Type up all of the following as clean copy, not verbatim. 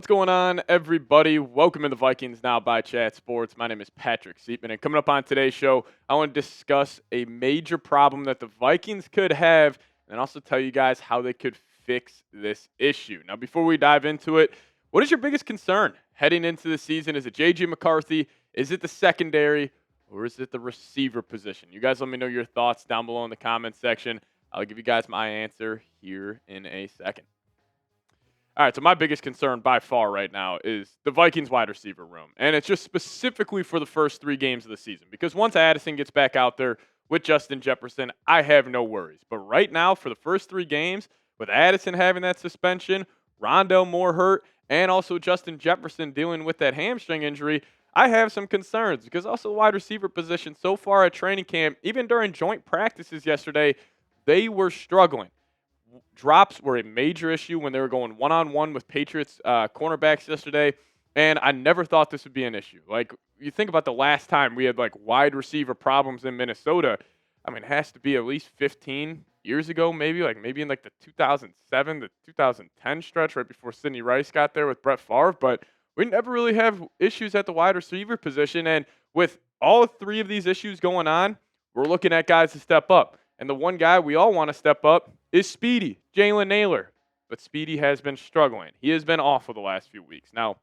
What's going on, everybody? Welcome to the Vikings Now by Chat Sports. My name is Patrick Siepman, and coming up on today's show, I want to discuss a major problem that the Vikings could have, and also tell you guys how they could fix this issue. Now, before we dive into it, what is your biggest concern heading into the season? Is it J.J. McCarthy? Is it the secondary? Or is it the receiver position? You guys let me know your thoughts down below in the comments section. I'll give you guys my answer here in a second. All right, so my biggest concern by far right now is the Vikings wide receiver room. And it's just specifically for the first 3 games of the season. Because once Addison gets back out there with Justin Jefferson, I have no worries. But right now, for the first 3 games, with Addison having that suspension, Rondell Moore hurt, and also Justin Jefferson dealing with that hamstring injury, I have some concerns. Because also the wide receiver position so far at training camp, even during joint practices yesterday, they were struggling. Drops were a major issue when they were going one-on-one with Patriots cornerbacks yesterday, and I never thought this would be an issue. Like, you think about the last time we had, like, wide receiver problems in Minnesota, I mean, it has to be at least 15 years ago, maybe in, like, the 2007 to 2010 stretch right before Sidney Rice got there with Brett Favre, but we never really have issues at the wide receiver position, and with all 3 of these issues going on, we're looking at guys to step up. And the one guy we all want to step up is Speedy, Jalen Nailor. But Speedy has been struggling. He has been awful the last few weeks. Now,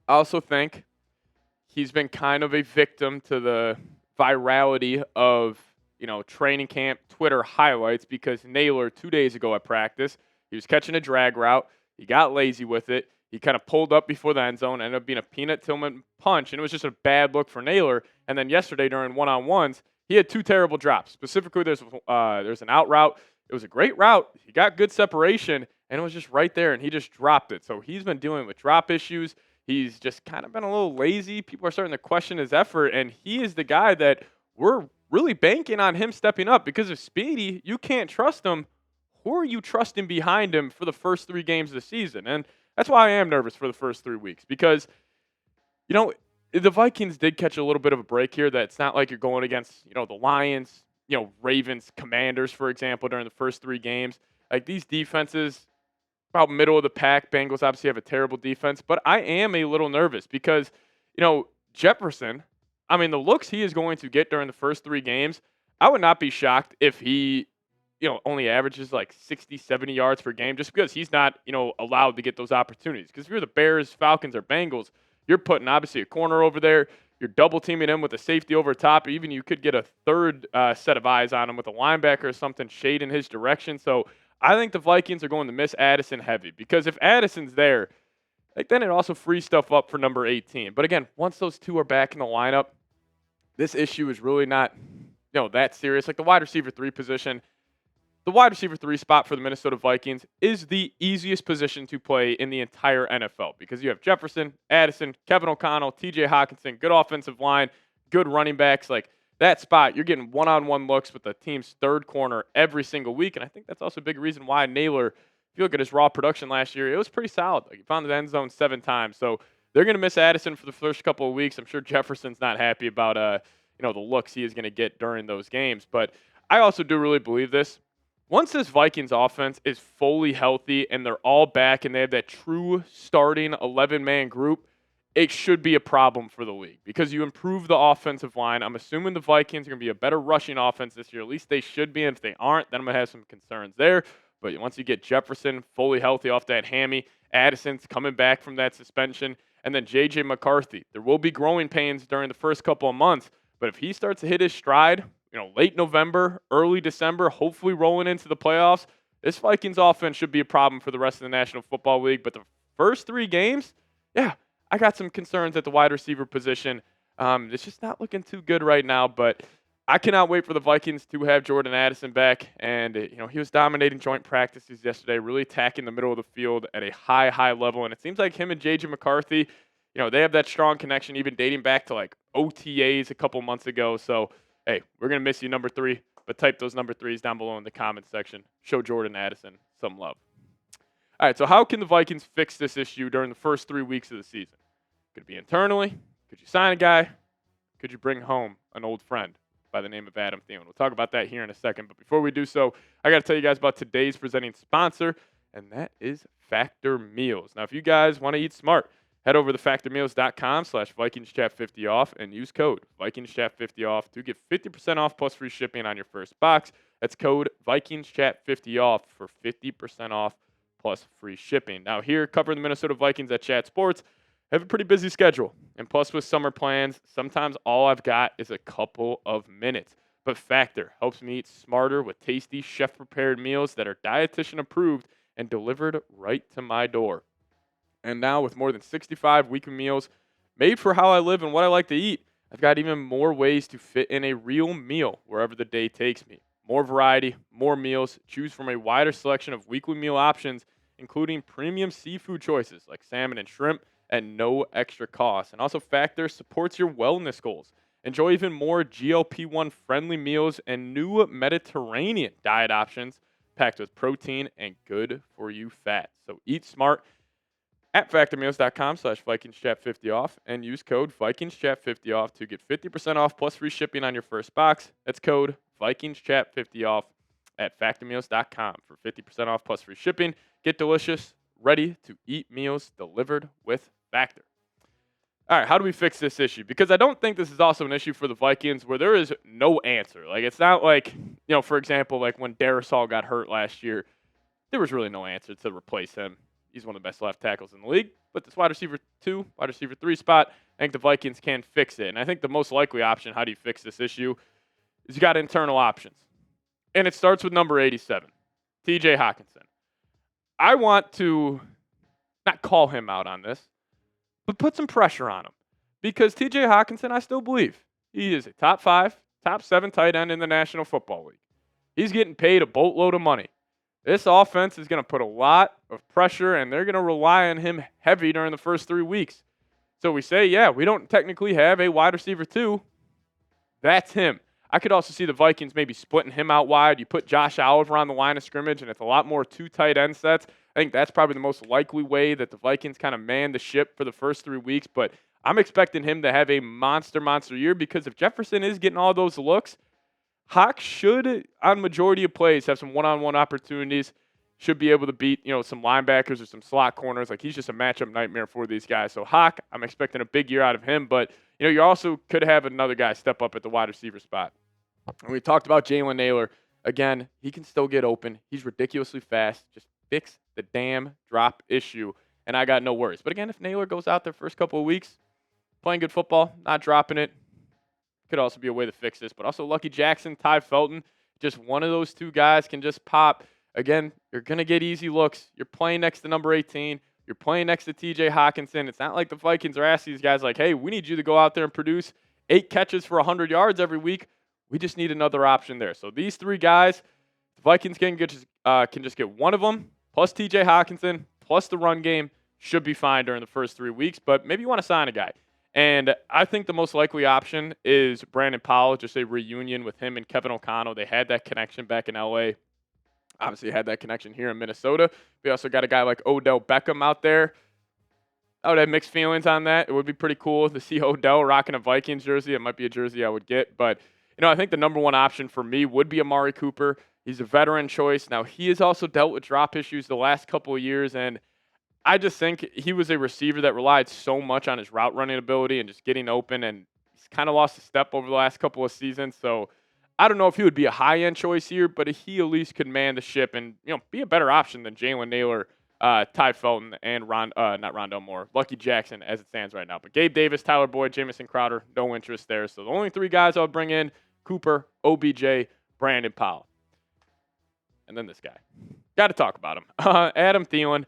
I also think he's been kind of a victim to the virality of, training camp Twitter highlights because Nailor 2 days ago at practice, he was catching a drag route. He got lazy with it. He kind of pulled up before the end zone, ended up being a Peanut Tillman punch, and it was just a bad look for Nailor. And then yesterday during one-on-ones, he had 2 terrible drops. Specifically, there's an out route. It was a great route. He got good separation, and it was just right there, and he just dropped it. So he's been dealing with drop issues. He's just kind of been a little lazy. People are starting to question his effort, and he is the guy that we're really banking on him stepping up because if Speedy, you can't trust him, who are you trusting behind him for the first 3 games of the season? And that's why I am nervous for the first 3 weeks because, the Vikings did catch a little bit of a break here. That's not like you're going against, the Lions, Ravens, Commanders, for example, during the first 3 games. Like these defenses, about middle of the pack. Bengals obviously have a terrible defense, but I am a little nervous because, Jefferson, the looks he is going to get during the first 3 games, I would not be shocked if he, only averages like 60, 70 yards per game just because he's not, allowed to get those opportunities. Because if you're the Bears, Falcons, or Bengals, you're putting obviously a corner over there. You're double teaming him with a safety over top. Even you could get a third set of eyes on him with a linebacker or something shading his direction. So I think the Vikings are going to miss Addison heavy because if Addison's there, then it also frees stuff up for number 18. But again, once those 2 are back in the lineup, this issue is really not that serious. Like the wide receiver 3 position. The wide receiver 3 spot for the Minnesota Vikings is the easiest position to play in the entire NFL because you have Jefferson, Addison, Kevin O'Connell, T.J. Hockenson, good offensive line, good running backs. Like that spot, you're getting one-on-one looks with the team's 3rd corner every single week, and I think that's also a big reason why Nailor, if you look at his raw production last year, it was pretty solid. Like he found the end zone 7 times, so they're going to miss Addison for the first couple of weeks. I'm sure Jefferson's not happy about the looks he is going to get during those games, but I also do really believe this. Once this Vikings offense is fully healthy and they're all back and they have that true starting 11-man group, it should be a problem for the league because you improve the offensive line. I'm assuming the Vikings are going to be a better rushing offense this year. At least they should be. And if they aren't, then I'm going to have some concerns there. But once you get Jefferson fully healthy off that hammy, Addison's coming back from that suspension, and then J.J. McCarthy, there will be growing pains during the first couple of months. But if he starts to hit his stride, late November, early December, hopefully rolling into the playoffs, this Vikings offense should be a problem for the rest of the National Football League. But the first 3 games, I got some concerns at the wide receiver position. It's just not looking too good right now, but I cannot wait for the Vikings to have Jordan Addison back. And, he was dominating joint practices yesterday, really attacking the middle of the field at a high, high level. And it seems like him and J.J. McCarthy, they have that strong connection even dating back to like OTAs a couple months ago. So, hey, we're going to miss you, number 3, but type those number 3s down below in the comments section. Show Jordan Addison some love. All right, so how can the Vikings fix this issue during the first 3 weeks of the season? Could it be internally? Could you sign a guy? Could you bring home an old friend by the name of Adam Thielen? We'll talk about that here in a second, but before we do so, I got to tell you guys about today's presenting sponsor, and that is Factor Meals. Now, if you guys want to eat smart, head over to factormeals.com/VikingsChat50off and use code VikingsChat50off to get 50% off plus free shipping on your first box. That's code VikingsChat50off for 50% off plus free shipping. Now, here covering the Minnesota Vikings at Chat Sports, I have a pretty busy schedule. And plus, with summer plans, sometimes all I've got is a couple of minutes. But Factor helps me eat smarter with tasty, chef-prepared meals that are dietitian approved and delivered right to my door. And now, with more than 65 weekly meals made for how I live and what I like to eat, I've got even more ways to fit in a real meal wherever the day takes me. More variety, more meals, choose from a wider selection of weekly meal options, including premium seafood choices like salmon and shrimp at no extra cost. And also, Factor supports your wellness goals. Enjoy even more GLP-1 friendly meals and new Mediterranean diet options packed with protein and good for you fat. So eat smart at factormeals.com/VikingsChat50off and use code VikingsChat50off to get 50% off plus free shipping on your first box. That's code VikingsChat50off at factormeals.com for 50% off plus free shipping. Get delicious, ready to eat meals delivered with Factor. All right, how do we fix this issue? Because I don't think this is also an issue for the Vikings where there is no answer. Like, it's not like, for example, like when Darrisaw got hurt last year, there was really no answer to replace him. He's one of the best left tackles in the league. But this wide receiver 2, wide receiver 3 spot, I think the Vikings can fix it. And I think the most likely option, how do you fix this issue, is you got internal options. And it starts with number 87, TJ Hockenson. I want to not call him out on this, but put some pressure on him. Because TJ Hockenson, I still believe, he is a top 5, top 7 tight end in the National Football League. He's getting paid a boatload of money. This offense is going to put a lot of pressure, and they're going to rely on him heavy during the first 3 weeks. So we say, yeah, we don't technically have a wide receiver 2. That's him. I could also see the Vikings maybe splitting him out wide. You put Josh Oliver on the line of scrimmage, and it's a lot more 2 tight end sets. I think that's probably the most likely way that the Vikings kind of man the ship for the first 3 weeks. But I'm expecting him to have a monster year because if Jefferson is getting all those looks, Hawk should, on majority of plays, have some one-on-one opportunities. Should be able to beat, some linebackers or some slot corners. Like, he's just a matchup nightmare for these guys. So Hawk, I'm expecting a big year out of him. But, you also could have another guy step up at the wide receiver spot. And we talked about Jalen Nailor. Again, he can still get open. He's ridiculously fast. Just fix the damn drop issue, and I got no worries. But again, if Nailor goes out there first couple of weeks, playing good football, not dropping it, could also be a way to fix this. But also Lucky Jackson, Tai Felton, just one of those 2 guys can just pop. Again, you're going to get easy looks. You're playing next to number 18. You're playing next to TJ Hockenson. It's not like the Vikings are asking these guys like, hey, we need you to go out there and produce 8 catches for 100 yards every week. We just need another option there. So these 3 guys, the Vikings can just get one of them, plus TJ Hockenson, plus the run game, should be fine during the first 3 weeks. But maybe you want to sign a guy. And I think the most likely option is Brandon Powell, just a reunion with him and Kevin O'Connell. They had that connection back in L.A. Obviously had that connection here in Minnesota. We also got a guy like Odell Beckham out there. I would have mixed feelings on that. It would be pretty cool to see Odell rocking a Vikings jersey. It might be a jersey I would get. But, I think the number one option for me would be Amari Cooper. He's a veteran choice. Now, he has also dealt with drop issues the last couple of years, and I just think he was a receiver that relied so much on his route running ability and just getting open, and he's kind of lost a step over the last couple of seasons. So I don't know if he would be a high-end choice here, but he at least could man the ship and be a better option than Jalen Nailor, Tai Felton, and not Rondell Moore, Lucky Jackson as it stands right now. But Gabe Davis, Tyler Boyd, Jamison Crowder, no interest there. So the only 3 guys I would bring in, Cooper, OBJ, Brandon Powell. And then this guy. Got to talk about him. Adam Thielen.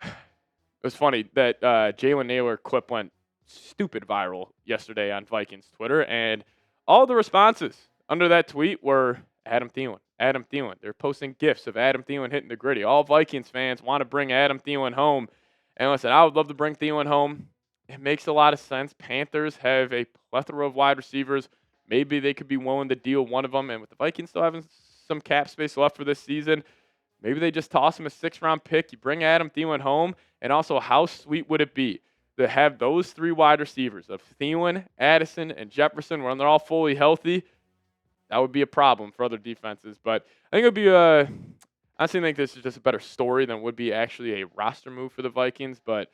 It was funny that Jalen Nailor clip went stupid viral yesterday on Vikings Twitter, and all the responses under that tweet were Adam Thielen, Adam Thielen. They're posting GIFs of Adam Thielen hitting the gritty. All Vikings fans want to bring Adam Thielen home. And listen, I would love to bring Thielen home. It makes a lot of sense. Panthers have a plethora of wide receivers. Maybe they could be willing to deal one of them. And with the Vikings still having some cap space left for this season, maybe they just toss him a 6th-round pick. You bring Adam Thielen home. And also, how sweet would it be to have those 3 wide receivers of Thielen, Addison, and Jefferson when they're all fully healthy? That would be a problem for other defenses. But I think it would be honestly think this is just a better story than would be actually a roster move for the Vikings, but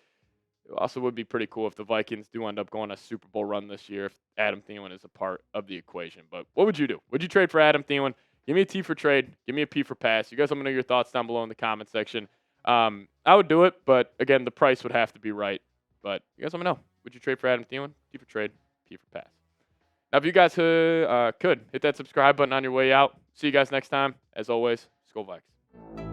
it also would be pretty cool if the Vikings do end up going a Super Bowl run this year if Adam Thielen is a part of the equation. But what would you do? Would you trade for Adam Thielen? Give me a T for trade. Give me a P for pass. You guys let me know your thoughts down below in the comment section. I would do it, but again, the price would have to be right. But you guys let me know. Would you trade for Adam Thielen? T for trade, P for pass. Now, if you guys could hit that subscribe button on your way out. See you guys next time. As always, SKOL Vikes.